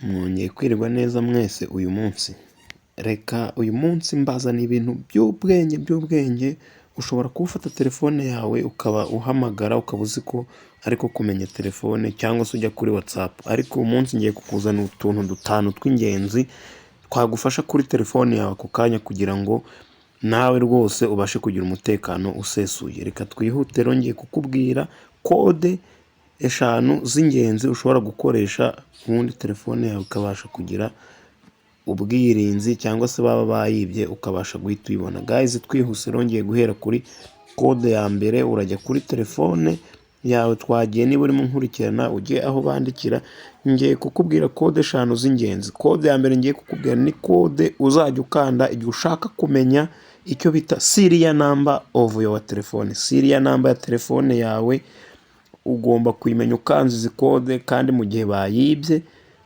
Mwongeye kwirirwa neza mwese uyu munsi. Reka uyu munsi mbazaniye ibintu by'ubwenge, ushobora kuba ufata telefone yawe ukaba uhamagara ukaba uzi ko ariko kumenya telefone cyangwa se ujya kuri WhatsApp, ariko uyu munsi ngiye kukuzanira utuntu dutanu tw'ingenzi twagufasha kuri telefone yawe ako kanya kugira ngo nawe rwose ubashe kugira umutekano usesuye. Reka twihute rero ngiye kukubwira kode eshanu z'ingenzi ushobora gukoresha ubundi telefone yawe ukabasha kugira ubwirinzi cyangwa se baba bayibye ukabasha guhita uyibona. Guys, twihuse rero ngiye guhera kuri kode ya mbere. Urajya kuri telefone yawe, twagiye niba urimo nkurikirana ujye aho bandikira, ngiye kukubwira kode eshanu z'ingenzi. Kode ya mbere ngiye kukubwira ni kode uzajya ukanda igihe ushaka kumenya icyo bita serial number of your telephone. Serial number ya telefone yawe ugomba kuyimenya ukanze izi kode, kandi mu gihe bayibye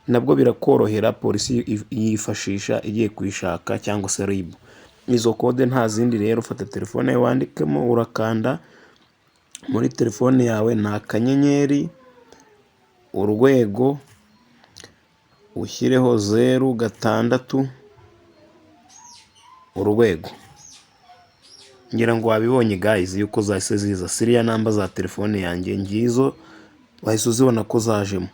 nabwo birakorohera, polisi yifashisha igiye kuyishaka cyangwa se RIB. Izo kode nta zindi rero, ufata telefone yawe wandikemo, urakanda muri telefone yawe ni akanyenyeri urwego ushyireho 06 urwego. Ngira ngo wabibonye guys yuko zahise ziza serial number za telefone yanjye, ngizo wahise uzibona ko zajemo.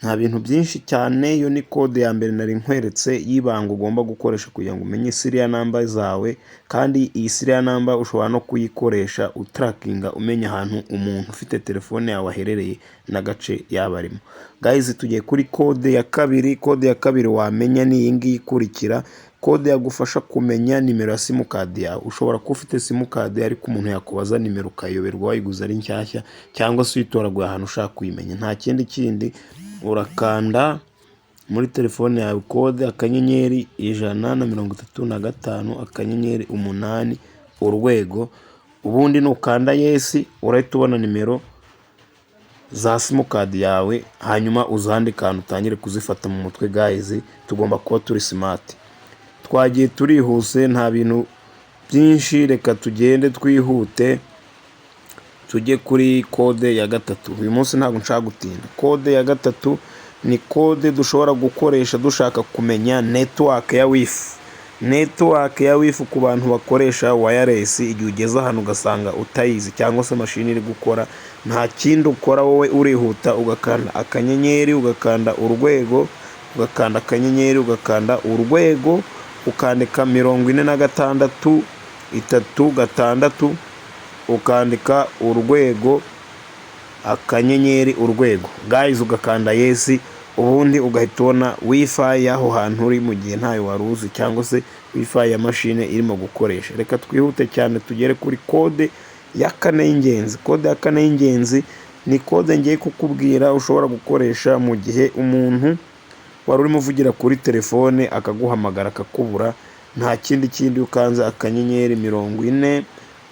Nta bintu byinshi cyane, iyo ni kode ya mbere nari nkweretse y'ibanga ugomba gukoresha kugira ngo umenye serial number zawe, kandi iyi serial number ushobora no kuyikoresha utrackinga, umenya ahantu umuntu ufite telefone yawe aherereye n'agace yaba arimo. Guys, tugiye kuri kode ya kabiri. Kode ya kabiri wamenya ni iyi ngiyi ikurikira. Kode yagufasha kumenya nimero ya simukadi yawe. Ushobora kuba ufite simukadi ariko umuntu yakubaza nimero ukayoberwa wayiguze ari nshyashya, cyangwa se uyitoraguye ahantu ushaka kuyimenya. Nta kindi urakanda muri telefone yawe kode akanyenyeri 135 akanyenyeri 8 urwego, ubundi nukanda yes urahita ubona nimero za simukadi yawe, hanyuma uzandika ahantu utangire kuzifata mu mutwe. Guys, tugomba kuba turi smart. Twagiye turihuse, nta bintu byinshi, reka tugende twihute tujye kuri kode ya gatatu. Uyu munsi ntabwo nshaka gutinda. Kode ya gatatu ni kode dushobora gukoresha dushaka kumenya network ya wifi. Network ya wifi ku bantu bakoresha wireless, igihe ugeze ahantu ugasanga utayizi cyangwa se mashini iri gukora, nta kindi ukora, wowe urihuta ugakanda akanyenyeri ugakanda urwego, ugakanda akanyenyeri ugakanda urwego, ukandika 46 3 ukandika urwego akanyenyeri urwego. Guys, ugakanda yes, ubundi ugahita ubona wifi y'aho hantu uri mu gihe ntayo wari uzi, cyangwa se wifi ya mashine irimo gukoresha. Reka twihute cyane tugere kuri kode ya kane y'ingenzi. Kode ya kane y'ingenzi ni kode ngiye kukubwira ushobora gukoresha mu gihe umuntu wari urimo uvugira kuri telefone akaguhamagara akakubura. Nta kindi ukanze akanyenyeri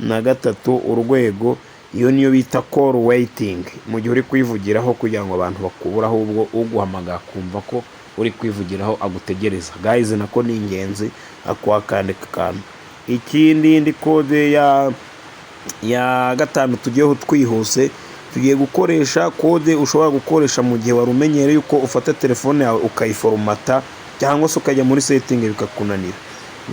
43 urwego. Iyo niyo bita call waiting, mu gihe uri kwivugiraho kugira ngo abantu bakubura, ahubwo uguhamagara kumva ko uri kwivugiraho agutegereza. Guys, nako ni ingenzi akwakandika akantu. Ikindi kode ya gatanu tugiyeho twihuse, tugiye gukoresha kode ushobora gukoresha mu gihe wari umenyereye yuko ufata telefone yawe ukayiforomata cyangwa se ukajya muri setting bikakunanira.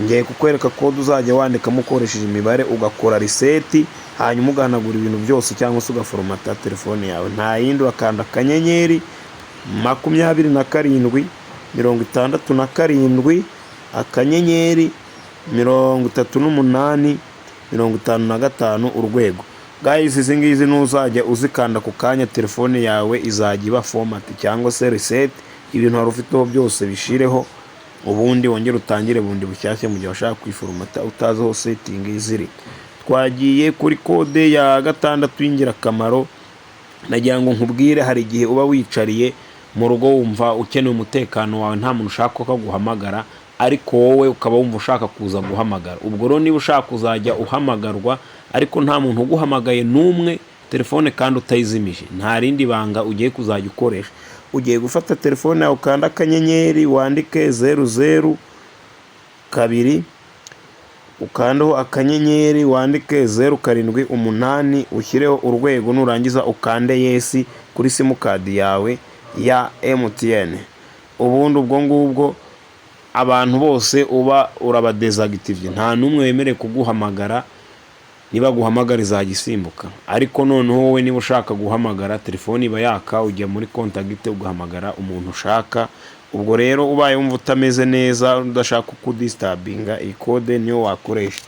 Ngiye kukwereka kode uzajya wandikamo ukoresheje imibare, ugakora reset, hanyuma ugahanagura ibintu byose cyangwa se ugaforomata telefone yawe. Nta yindi, urakanda akanyenyeri 27 67 akanyenyeri 38 55 urwego. Guys, izi ngizi nuzajya uzikanda ku kanya telefone yawe izajya iba format cyangwa se reset, ibintu wari ufiteho byose bishireho, ubundi wongere utangire bundi bushyashya mu gihe washaka kwiforomata utazi aho setting ziri. Twagiye kuri kode ya gatandatu y'ingirakamaro. Nagira ngo nkubwire, hari igihe uba wicariye mu rugo wumva ukeneye umutekano wawe, nta muntu ushaka ko kaguhamagara, ariko wowe ukaba wumva ushaka kuza guhamagara. Ubwo rero niba ushaka kuzajya uhamagarwa ariko nta muntu uguhamagaye n'umwe, telefone kandi utayizimije, nta rindi banga ugiye kuzajya ukoresha. Ugiye gufata telefone yawe ukanda akanyenyeri wandike 00 2 ukandaho akanyenyeri wandike 078 ushyireho urwego, nurangiza ukande yes kuri simukadi yawe ya MTN. ubundi ubwo ngubwo abantu bose uba urabadezagitivye, nta n'umwe wemerewe kuguhamagara. Niba guhamagara izajya isimbuka, ariko noneho wowe niba ushaka guhamagara telefoni iba yaka, ujya muri contact ugahamagara umuntu ushaka. Ubwo rero ubaye wumva utameze neza udashaka kudistabinga, iyi code niyo wakoresha.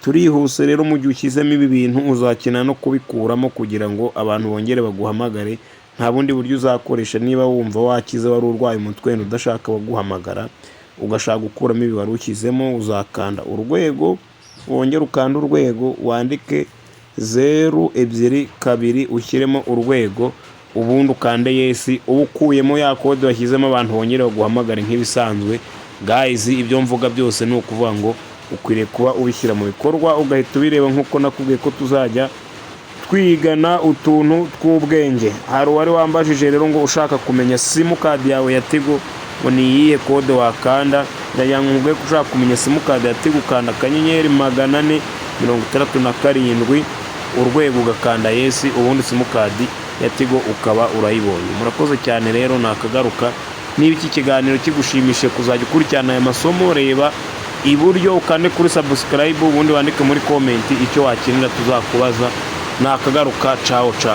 Turihuse rero mu gihe ukizemo ibi bintu uzakina no kubikuramo kugira ngo abantu bongere baguhamagare. Nta bundi buryo uzakoresha niba wumva wakize wari urwaye umutwe udashaka baguhamagara, ugashaka gukuramo ibi wari ukizemo, uzakanda urwego, wongera ukanda urwego, wandike 022 ushyiremo urwego, ubundi ukande yes. uba ukuyemo ya code washyizemo abantu bongere baguhamagare nk'ibisanzwe. Guys, ibyo mvuga byose ni ukuvuga ngo ukwiriye kuba ubishyira mu bikorwa, ugahita ubireba nk'uko nakubwiye ko tuzajya twigana utuntu tw'ubwenge. Hari uwari wambajije rero ngo ushaka kumenya simukadi yawe ya Tigo ngo ni iyihe code wakanda. Ndayangubwe ko ushaka kumenya simukadi ya Tigo ukanda akanyenyeri 467 urwego ugakanda yes, ubundi simukadi ya Tigo ukaba urayibonye. Murakoze cyane rero, nakagaruka. Niba iki kiganiro kigushimishe kuzajya ukurikirana aya masomo, reba iburyo ukande kuri subscribe, ubundi wandike muri comment icyo wakenera tuzakubaza. Nakagaruka. Ciao ciao.